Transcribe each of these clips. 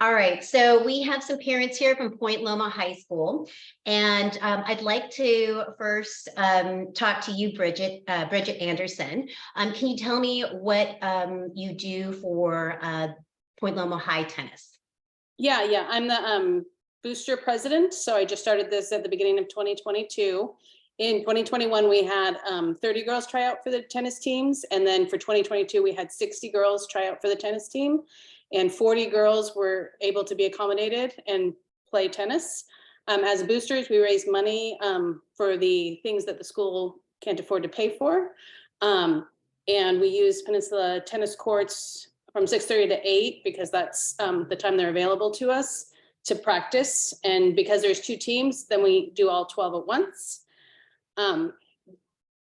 All right, so we have some parents here from Point Loma High School, and I'd like to first talk to you, Bridgette Anderson. Can you tell me what you do for Point Loma High Tennis? Yeah, I'm the booster president. So I just started this at the beginning of 2022. In 2021, we had 30 girls try out for the tennis teams. And then for 2022, we had 60 girls try out for the tennis team. And 40 girls were able to be accommodated and play tennis. As boosters, we raise money for the things that the school can't afford to pay for. And we use Peninsula Tennis Courts from 6:30 to 8 because that's the time they're available to us to practice. And because there's 2 teams, then we do all 12 at once.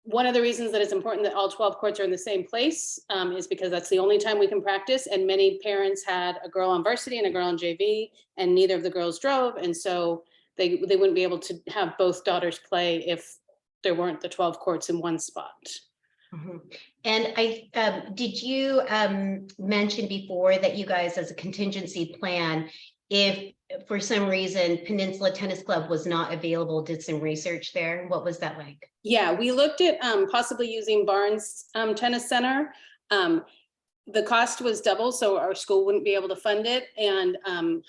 One of the reasons that it's important that all 12 courts are in the same place is because that's the only time we can practice. And many parents had a girl on varsity and a girl on JV, and neither of the girls drove. And so they wouldn't be able to have both daughters play if there weren't the 12 courts in one spot. Mm-hmm. And did you mention before that you guys, as a contingency plan, if for some reason Peninsula Tennis Club was not available, did some research there? What was that like? Yeah, we looked at possibly using Barnes Tennis Center. The cost was double, so our school wouldn't be able to fund it. And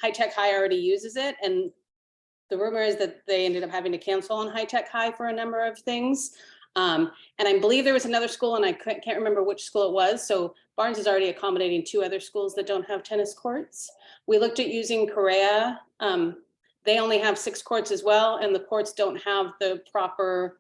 High Tech High already uses it. And the rumor is that they ended up having to cancel on High Tech High for a number of things. And I believe there was another school, and I can't remember which school it was. So Barnes is already accommodating 2 other schools that don't have tennis courts. We looked at using Correa. They only have 6 courts as well, and the courts don't have the proper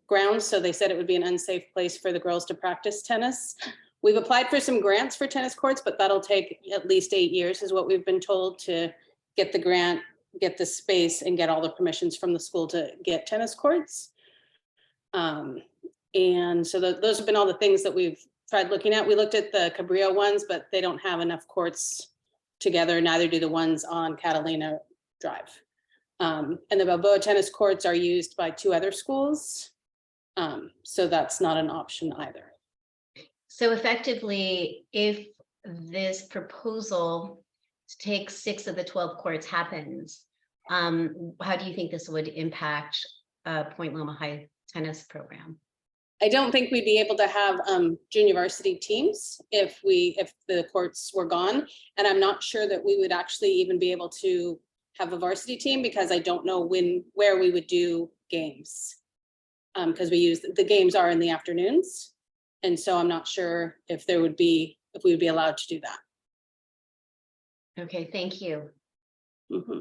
grounds. So they said it would be an unsafe place for the girls to practice tennis. We've applied for some grants for tennis courts, but that'll take at least 8 years is what we've been told to get the grant, get the space, and get all the permissions from the school to get tennis courts. And so those have been all the things that we've tried looking at. We looked at the Cabrillo ones, but they don't have enough courts together. Neither do the ones on Catalina Drive. And the Balboa tennis courts are used by 2 other schools. So that's not an option either. So effectively, if this proposal to take 6 of the 12 courts happens, how do you think this would impact Point Loma High tennis program? I don't think we'd be able to have junior varsity teams if the courts were gone. And I'm not sure that we would actually even be able to have a varsity team because I don't know where we would do games. Because the games are in the afternoons. And so I'm not sure if we would be allowed to do that. Okay, thank you. Mm-hmm.